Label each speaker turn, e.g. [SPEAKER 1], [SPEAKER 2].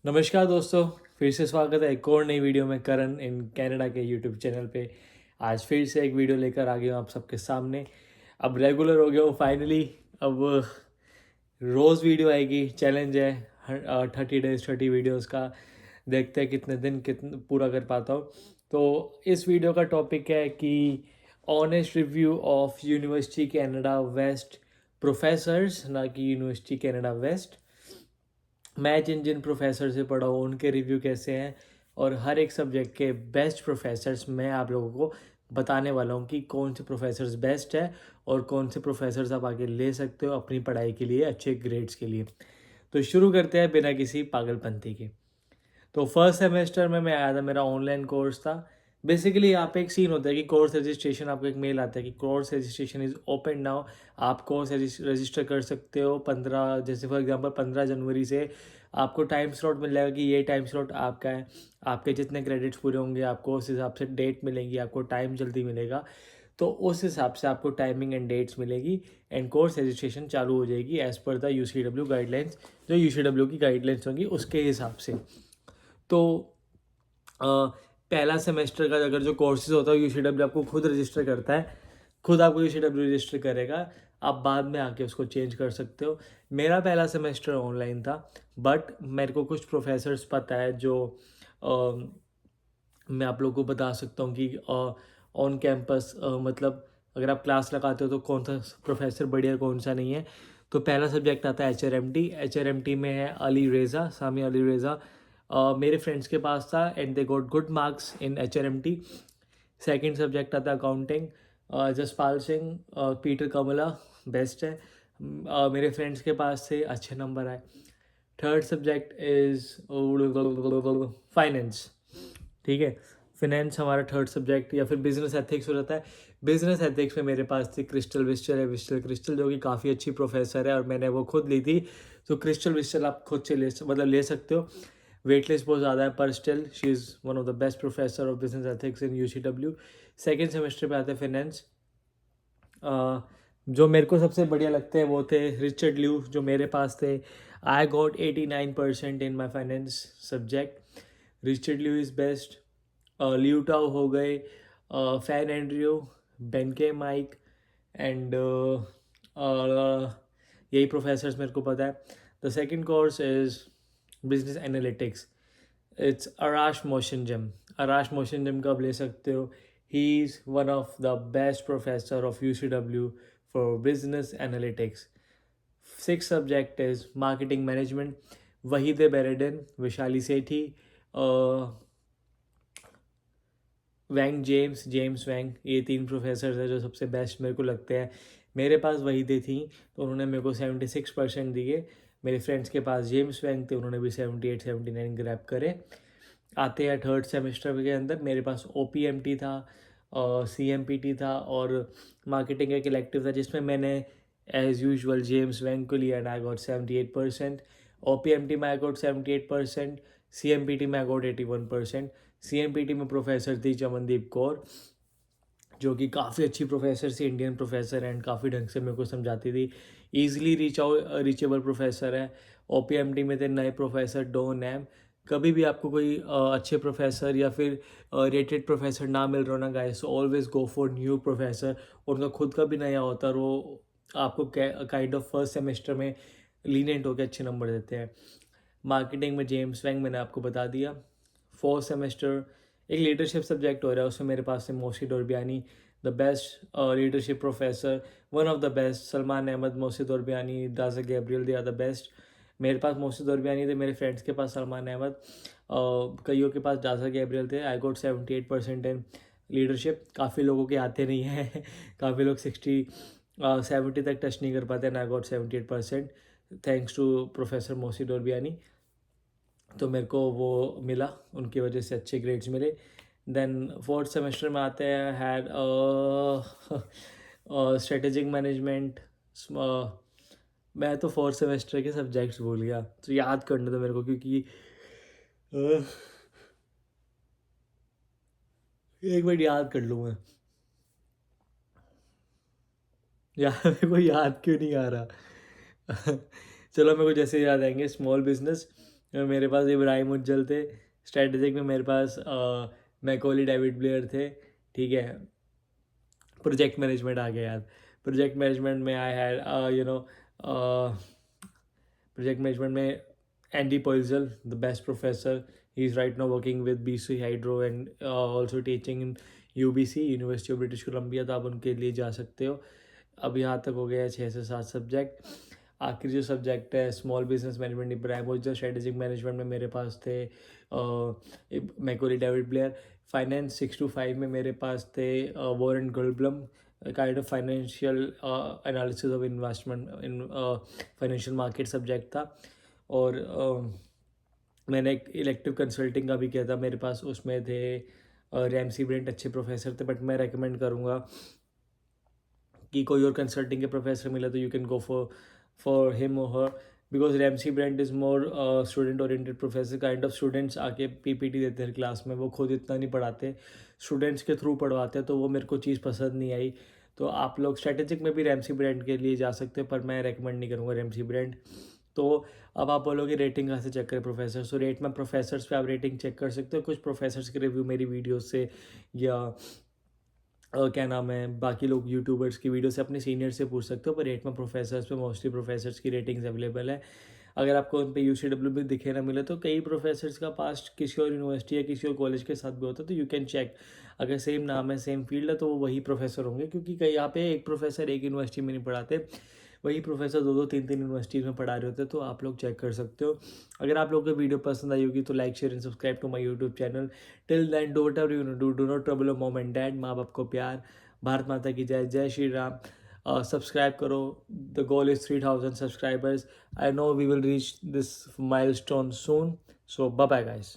[SPEAKER 1] नमस्कार दोस्तों, फिर से स्वागत है एक और नई वीडियो में करण इन कनाडा के यूट्यूब चैनल पे। आज फिर से एक वीडियो लेकर आ गया हूँ आप सबके सामने। अब रेगुलर हो गया हूँ फाइनली। अब रोज़ वीडियो आएगी, चैलेंज है 30 डेज 30 वीडियोज़ का। देखते हैं कितने दिन कितने पूरा कर पाता हूँ। तो इस वीडियो का टॉपिक है कि honest review of university Canada west professors, ना कि यूनिवर्सिटी कनाडा वेस्ट। मैं जिन जिन प्रोफेसर से पढ़ा हूँ उनके रिव्यू कैसे हैं, और हर एक सब्जेक्ट के बेस्ट प्रोफेसर्स मैं आप लोगों को बताने वाला हूँ कि कौन से प्रोफेसर्स बेस्ट है और कौन से प्रोफेसर्स आप आगे ले सकते हो अपनी पढ़ाई के लिए, अच्छे ग्रेड्स के लिए। तो शुरू करते हैं बिना किसी पागलपंती के। तो फर्स्ट सेमेस्टर में मैं आया था, मेरा ऑनलाइन कोर्स था। बेसिकली यहाँ पे एक सीन होता है कि कोर्स रजिस्ट्रेशन, आपको एक मेल आता है कि course registration is open now. आप कोर्स रजिस्टर कर सकते हो 15, जैसे फॉर एग्जांपल 15 जनवरी से आपको टाइम स्लॉट मिल जाएगा कि ये टाइम स्लॉट आपका है। आपके जितने क्रेडिट्स पूरे होंगे आपको उस हिसाब से डेट मिलेंगी, आपको टाइम जल्दी मिलेगा। तो उस हिसाब से आपको टाइमिंग एंड डेट्स मिलेगी एंड कोर्स रजिस्ट्रेशन चालू हो जाएगी as per the UCW guidelines. जो UCW की गाइडलाइंस होंगी उसके हिसाब से। तो पहला सेमेस्टर का अगर जो कोर्सेज होता है UCW आपको खुद रजिस्टर करता है, खुद आपको UCW रजिस्टर करेगा। आप बाद में आके उसको चेंज कर सकते हो। मेरा पहला सेमेस्टर ऑनलाइन था, बट मेरे को कुछ प्रोफेसर्स पता है जो मैं आप लोगों को बता सकता हूँ कि ऑन कैंपस मतलब अगर आप क्लास लगाते हो तो कौन सा प्रोफेसर बढ़िया कौन सा नहीं है। तो पहला सब्जेक्ट आता है HRMT में है अली रेज़ा, सामी अली रेज़ा। मेरे फ्रेंड्स के पास था and they got good marks in HRMT। Second subject आता है अकाउंटिंग, जसपाल सिंह, पीटर कमला, बेस्ट है। मेरे फ्रेंड्स के पास से अच्छे नंबर आए। Third subject is finance. ठीक है, फिनेंस हमारा थर्ड सब्जेक्ट, या फिर बिजनेस एथिक्स हो जाता है। बिजनेस एथिक्स में मेरे पास थी क्रिस्टल विस्टल है, विस्टल क्रिस्टल, जो कि काफ़ी अच्छी प्रोफेसर है और मैंने वो खुद ली थी। तो क्रिस्टल विस्टल आप खुद से ले सकते हो। वेट लिस्ट बहुत ज़्यादा है पर still she is one of the best professor of business ethics in UCW। Second semester पे आते हैं फिनेंस। जो मेरे को सबसे बढ़िया लगते हैं वो थे रिचर्ड ल्यू, जो मेरे पास थे। I got 89% in my finance subject. Richard Liu is best. Liu Tao हो गए, fan Andrew, Benke Mike and यही प्रोफेसर्स मेरे को पता है। The second course is business analytics. It's Arash Motion Jim. Arash Motion Jim का आप ले सकते हो। He is one of the best professor of UCW for business analytics. Six subject is marketing management. Vahide Bereden, Vishali Sethi, Wang James वैंग, ये तीन professor हैं जो सबसे बेस्ट मेरे को लगते हैं। मेरे पास वहीदे थी तो उन्होंने मेरे को 76% दिए। मेरे फ्रेंड्स के पास जेम्स वैंग थे, उन्होंने भी 78 79 ग्रैब करे। आते हैं थर्ड सेमेस्टर के अंदर, मेरे पास OPMT था, CMPT था और मार्केटिंग एक इलेक्टिव था जिसमें मैंने एज यूजुअल जेम्स वैंग को लिया एंड आई गॉट 78%। OPMT में आई गॉट 78%। CMPT में आई गॉट 81%। CMPT में प्रोफेसर थी चमनदीप कौर, जो कि काफ़ी अच्छी प्रोफेसर थी, इंडियन प्रोफेसर एंड काफ़ी ढंग से मेरे को समझाती थी। ईजिली रीचेबल प्रोफेसर है। OPMT में थे नए प्रोफेसर डॉन एम। कभी भी आपको कोई अच्छे प्रोफेसर या फिर रेटेड प्रोफेसर ना मिल रहा हो ना guys, always go for new professor. उनका खुद का भी नया होता है और वो आपको काइंड ऑफ फर्स्ट सेमेस्टर में लीनियंट होकर अच्छे नंबर देते हैं। मार्केटिंग में जेम्स वैंग मैंने आपको बता दिया। फोर्थ सेमेस्टर एक लीडरशिप सब्जेक्ट हो रहा है, उसमें मेरे पास है Mohsin Aurbiani, the best leadership professor, one of the best. Salman Ahmed, Mohsin Aurbiani, Daja Gabriel, they are the best. मेरे पास मोहसिन औरबियानी थे, मेरे फ्रेंड्स के पास सलमान अहमद, कईयों के पास दाजा गैब्रियल थे। I got 78% in leadership. काफ़ी लोगों के आते नहीं हैं काफ़ी लोग 70 तक टच नहीं कर पाते and I got 78% thanks to professor Mohsin Aurbiani. तो मेरे को वो मिला, उनकी वजह से अच्छे ग्रेड्स मिले। देन फोर्थ सेमेस्टर में आते हैं हैड स्ट्रेटेजिक मैनेजमेंट। मैं तो फोर्थ सेमेस्टर के सब्जेक्ट्स भूल गया, तो याद करने दो मेरे को, क्योंकि uh, एक मिनट याद कर लूँ मैं। यार मेरे को याद क्यों नहीं आ रहा चलो मेरे को जैसे याद आएंगे। स्मॉल बिजनेस, मेरे पास इब्राहिम उज्जल थे। स्ट्रेटेजिक में मेरे पास मैकॉली डेविड ब्लेयर थे। ठीक है, प्रोजेक्ट मैनेजमेंट आ गया यार। प्रोजेक्ट मैनेजमेंट में आई हैड प्रोजेक्ट मैनेजमेंट में Andy Poisel, the best professor. He is right now working with BC hydro and also teaching in UBC, university of British Columbia. तो आप उनके लिए जा सकते हो। अब यहाँ तक हो गया 6 से 7 सब्जेक्ट। आखिरी जो सब्जेक्ट है small business management, Ibrahim Ujjal. Strategic management में मेरे पास थे McAuley David Blair. Finance 6 to 5 में मेरे पास थे Warren Goldblum, kind of financial analysis of investment in financial market subject था। और मैंने एक इलेक्टिव कंसल्टिंग का भी किया था मेरे पास, उसमें थे रैमसी ब्रेंट, अच्छे प्रोफेसर थे। बट मैं रेकमेंड करूँगा कि कोई और कंसल्टिंग के प्रोफेसर मिले तो you can go for him और her, because Ramsey Brent is more student oriented professor. Kind of students आके PPT देते हैं क्लास में, वो खुद इतना नहीं पढ़ाते, स्टूडेंट्स के थ्रू पढ़वाते हैं। तो वो मेरे को चीज़ पसंद नहीं आई। तो आप लोग स्ट्रेटेजिक में भी रैमसी ब्रेंट के लिए जा सकते हो, पर मैं रेकमेंड नहीं करूँगा रैमसी ब्रेंट। तो अब आप बोलोगे रेटिंग कहाँ से चेक करें प्रोफेसर। सो रेट में प्रोफेसर्स पे आप रेटिंग चेक कर सकते हो। कुछ प्रोफेसर्स के रिव्यू मेरी वीडियो से या क्या नाम है बाकी लोग यूट्यूबर्स की वीडियो से अपने सीनियर से पूछ सकते हो। पर रेट में प्रोफेसर्स पे मोस्टली प्रोफेसर्स की रेटिंग्स अवेलेबल है। अगर आपको उन पे UCW भी दिखे ना मिले तो कई प्रोफेसर्स का पास्ट किसी और यूनिवर्सिटी या किसी और कॉलेज के साथ भी होता है, तो यू कैन चेक। अगर सेम नाम है, सेम फील्ड है, तो वो वही प्रोफेसर होंगे, क्योंकि कई यहाँ पे एक प्रोफेसर एक यूनिवर्सिटी में नहीं पढ़ाते, वही प्रोफेसर 2-2 3-3 यूनिवर्सिटीज़ में पढ़ा रहे होते हैं। तो आप लोग चेक कर सकते हो। अगर आप लोगों को वीडियो पसंद आई होगी तो like share and subscribe to my YouTube channel. Till then do whatever you do not trouble your mom and dad. माँ बाप को प्यार। भारत माता की जय। जय श्री राम। सब्सक्राइब करो। The goal is 3000 subscribers. I know we will reach this milestone soon. So bye bye guys.